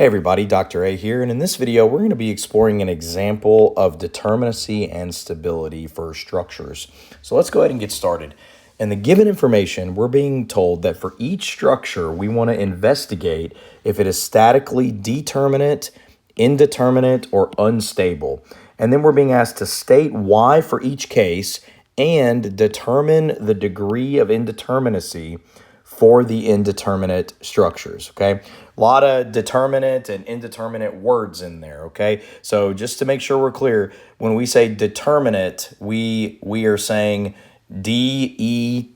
Hey everybody, Dr. A here, and in this video we're going to be exploring an example of determinacy and stability for structures. So let's go ahead and get started. In the given information, we're being told that for each structure we want to investigate if it is statically determinate, indeterminate, or unstable. And then we're being asked to state why for each case and determine the degree of indeterminacy for the indeterminate structures, okay? A lot of determinate and indeterminate words in there, okay? So just to make sure we're clear, when we say determinate, we are saying Determinate,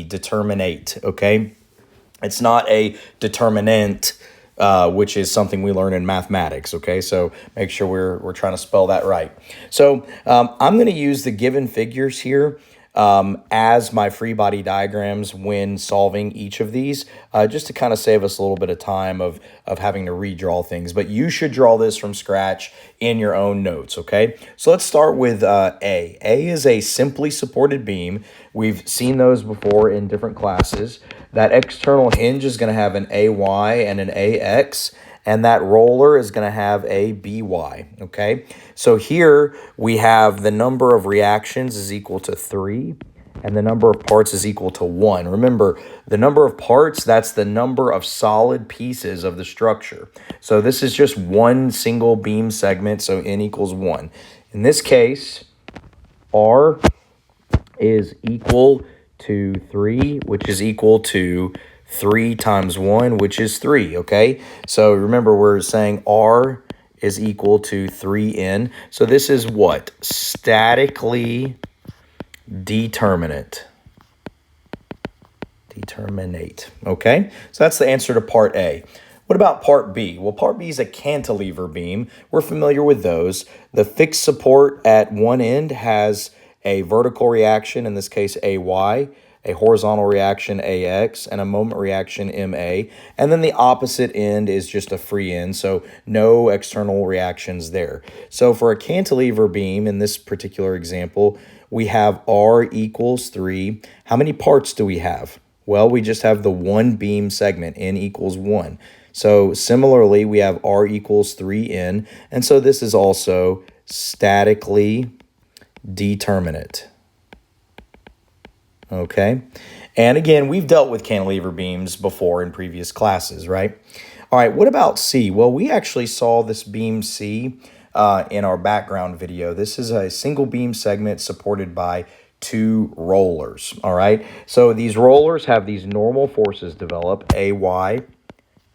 determinate, okay? It's not a determinant, which is something we learn in mathematics, okay? So make sure we're trying to spell that right. So I'm going to use the given figures here as my free body diagrams when solving each of these, just to kind of save us a little bit of time of having to redraw things. But you should draw this from scratch in your own notes, okay? So let's start with A. A is a simply supported beam. We've seen those before in different classes. That external hinge is going to have an AY and an AX, and that roller is going to have a BY, okay? So here we have the number of reactions is equal to 3, and the number of parts is equal to 1. Remember, the number of parts, that's the number of solid pieces of the structure. So this is just one single beam segment, so N equals 1. In this case, R is equal to 3, which is equal to 3 times 1, which is 3, okay? So remember, we're saying R is equal to 3N. So this is what? Statically determinate. Determinate, okay? So that's the answer to part A. What about part B? Well, part B is a cantilever beam. We're familiar with those. The fixed support at one end has a vertical reaction, in this case AY, a horizontal reaction AX, and a moment reaction MA. And then the opposite end is just a free end, so no external reactions there. So for a cantilever beam, in this particular example, we have R equals 3. How many parts do we have? Well, we just have the one beam segment, N equals 1. So similarly, we have R equals 3N, and so this is also statically determinate. Okay, and again, we've dealt with cantilever beams before in previous classes, right? All right, what about C? Well, we actually saw this beam C in our background video. This is a single beam segment supported by 2 rollers, all right? So these rollers have these normal forces develop, AY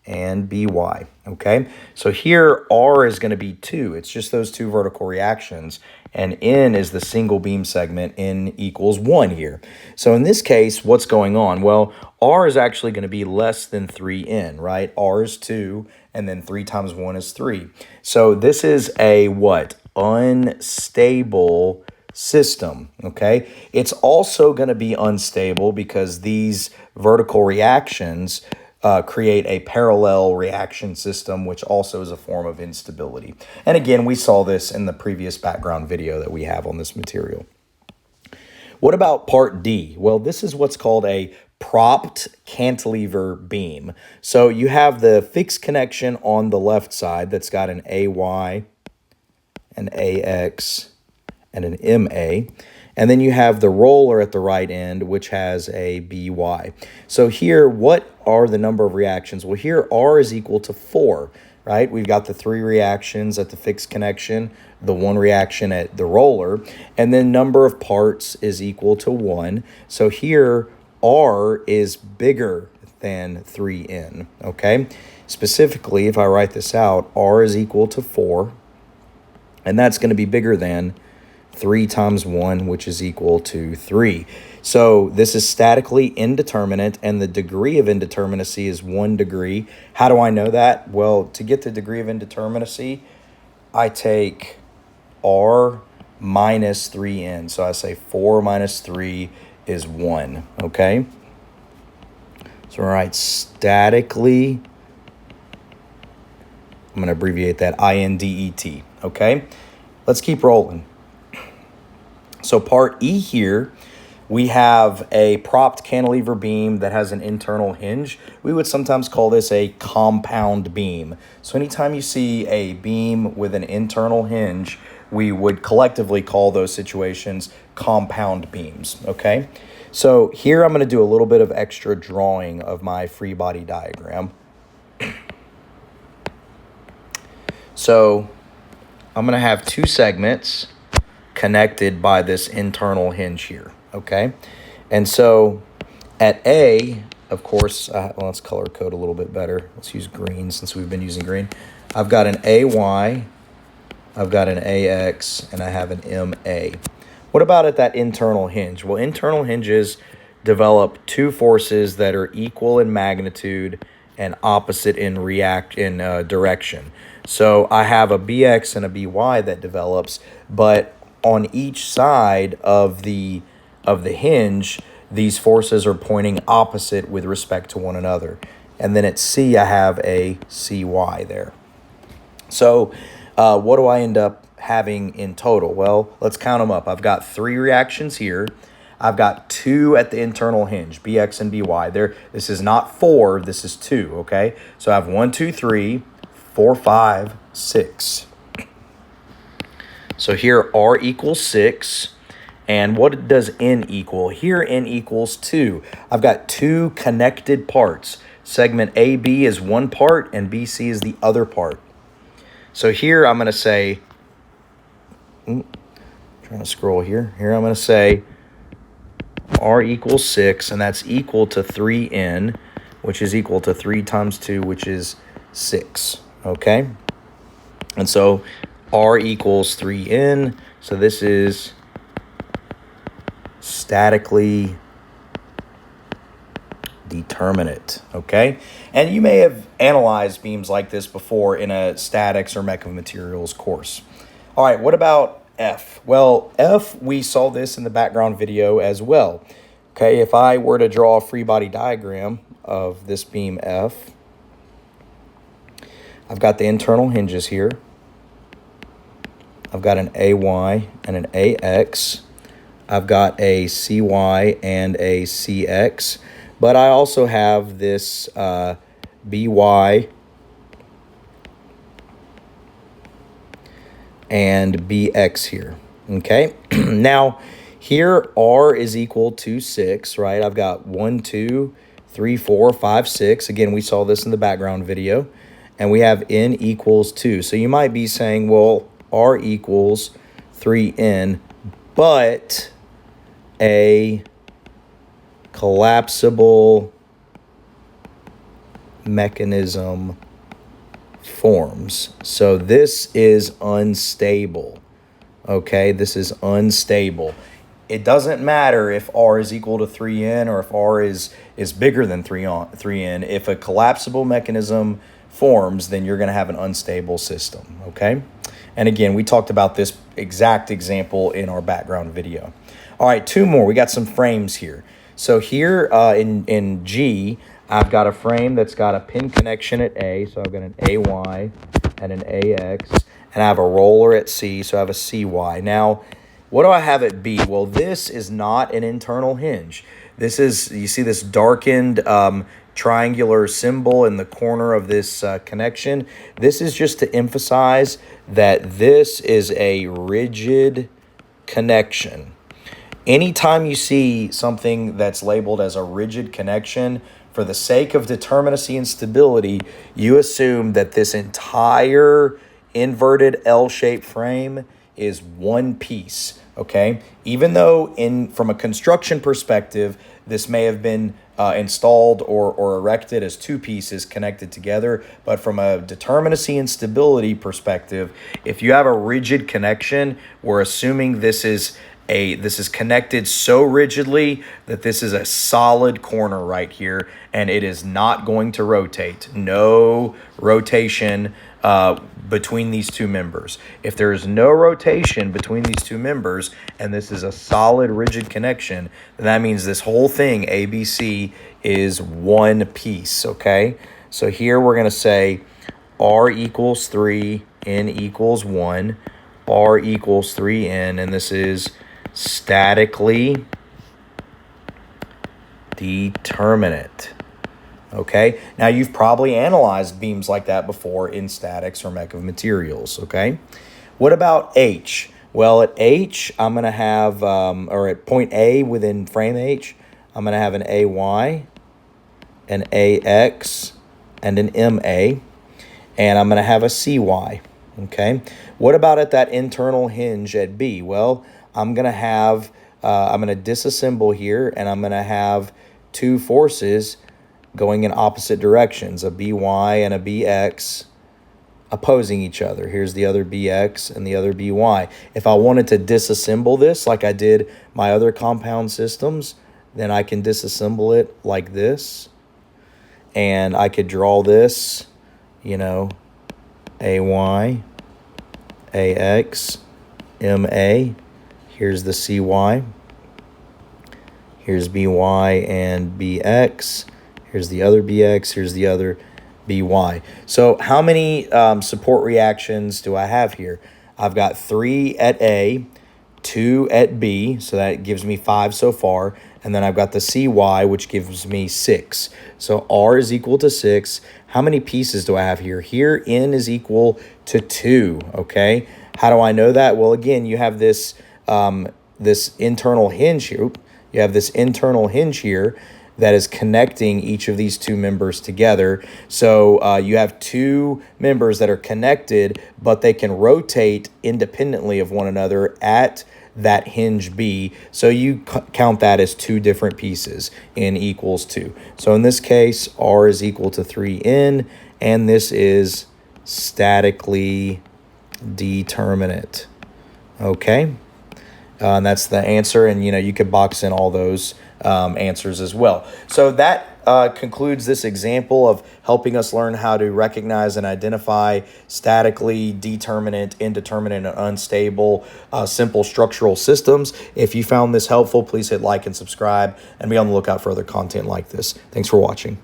and BY, okay? So here, R is going to be 2. It's just those 2 vertical reactions, and N is the single beam segment, N equals 1 here. So in this case, what's going on? Well, R is actually going to be less than 3N, right? R is 2, and then 3 times 1 is 3. So this is a what? Unstable system, okay? It's also going to be unstable because these vertical reactions create a parallel reaction system, which also is a form of instability. And again, we saw this in the previous background video that we have on this material. What about part D? Well, this is what's called a propped cantilever beam. So you have the fixed connection on the left side that's got an AY, an AX, and an MA. And then you have the roller at the right end, which has a BY. So here, what are the number of reactions? Well, here R is equal to 4, right? We've got the 3 reactions at the fixed connection, the 1 reaction at the roller, and then number of parts is equal to 1. So here, R is bigger than 3N, okay? Specifically, if I write this out, R is equal to 4, and that's going to be bigger than 3 times 1, which is equal to 3. So this is statically indeterminate, and the degree of indeterminacy is 1 degree. How do I know that? Well, to get the degree of indeterminacy, I take R minus 3N. So I say 4 minus 3 is 1, okay? So all right, statically, I'm going to abbreviate that, INDET, okay? Let's keep rolling. So part E here, we have a propped cantilever beam that has an internal hinge. We would sometimes call this a compound beam. So anytime you see a beam with an internal hinge, we would collectively call those situations compound beams, okay? So here I'm going to do a little bit of extra drawing of my free body diagram. So I'm going to have two segments connected by this internal hinge here, okay? And so at A, of course, well, let's color code a little bit better. Let's use green since we've been using green. I've got an AY, I've got an AX, and I have an MA. What about at that internal hinge? Well, internal hinges develop two forces that are equal in magnitude and opposite in direction. So I have a BX and a BY that develops, but on each side of the hinge, these forces are pointing opposite with respect to one another. And then at C, I have a CY there. So what do I end up having in total? Well, let's count them up. I've got 3 reactions here. I've got 2 at the internal hinge, BX and BY. This is not 4, this is 2, okay? So I have 1, 2, 3, 4, 5, 6. So here R equals 6. And what does N equal? Here N equals 2. I've got 2 connected parts. Segment AB is one part and BC is the other part. So here I'm going to say, trying to scroll here. Here I'm going to say R equals 6, and that's equal to 3N, which is equal to 3 times 2, which is 6. Okay? And so R equals 3N. So this is statically determinate, okay? And you may have analyzed beams like this before in a statics or mech of materials course. All right, what about F? Well, F, we saw this in the background video as well. Okay, if I were to draw a free body diagram of this beam F, I've got the internal hinges here. I've got an AY and an AX. I've got a CY and a CX. But I also have this BY and BX here, okay? Now, here R is equal to 6, right? I've got 1, 2, 3, 4, 5, 6. Again, we saw this in the background video. And we have N equals 2. So you might be saying, well, R equals 3N, but a collapsible mechanism forms. So this is unstable. Okay, this is unstable. It doesn't matter if R is equal to 3N or if R is bigger than 3N. If a collapsible mechanism forms, then you're going to have an unstable system. Okay, and again, we talked about this exact example in our background video. All right, 2 more. We got some frames here. So here in G, I've got a frame that's got a pin connection at A. So I've got an AY and an AX. And I have a roller at C. So I have a CY. Now, what do I have at B? Well, this is not an internal hinge. This is, you see this darkened triangular symbol in the corner of this connection. This is just to emphasize that this is a rigid connection. Anytime you see something that's labeled as a rigid connection, for the sake of determinacy and stability, you assume that this entire inverted L-shaped frame is one piece, okay? Even though from a construction perspective, this may have been installed or erected as 2 pieces connected together, but from a determinacy and stability perspective, if you have a rigid connection, we're assuming this is connected so rigidly that this is a solid corner right here, and it is not going to rotate. No rotation between these 2 members. If there is no rotation between these 2 members, and this is a solid rigid connection, then that means this whole thing, ABC, is one piece, okay? So here we're going to say R equals 3, N equals 1, R equals 3N, and this is statically determinate. Okay, now you've probably analyzed beams like that before in statics or mech of materials. Okay, what about H? Well, at H, I'm going to have, or at point A within frame H, I'm going to have an AY, an AX, and an MA, and I'm going to have a CY. Okay, what about at that internal hinge at B? Well, I'm going to have, I'm going to disassemble here, and I'm going to have two forces going in opposite directions, a BY and a BX, opposing each other. Here's the other BX and the other BY. If I wanted to disassemble this like I did my other compound systems, then I can disassemble it like this. And I could draw this, you know, AY, AX, MA. Here's the CY. Here's BY and BX. Here's the other BX. Here's the other BY. So how many support reactions do I have here? I've got 3 at A, 2 at B, so that gives me 5 so far. And then I've got the CY, which gives me 6. So R is equal to 6. How many pieces do I have here? Here, N is equal to 2, okay? How do I know that? Well, again, you have this, this internal hinge here. You have this internal hinge here that is connecting each of these two members together. So you have two members that are connected, but they can rotate independently of one another at that hinge B. So you count that as 2 different pieces. N equals 2. So in this case, R is equal to 3N, and this is statically determinate. Okay? And that's the answer, and you could box in all those answers as well. So that concludes this example of helping us learn how to recognize and identify statically determinate, indeterminate, and unstable simple structural systems. If you found this helpful, please hit like and subscribe, and be on the lookout for other content like this. Thanks for watching.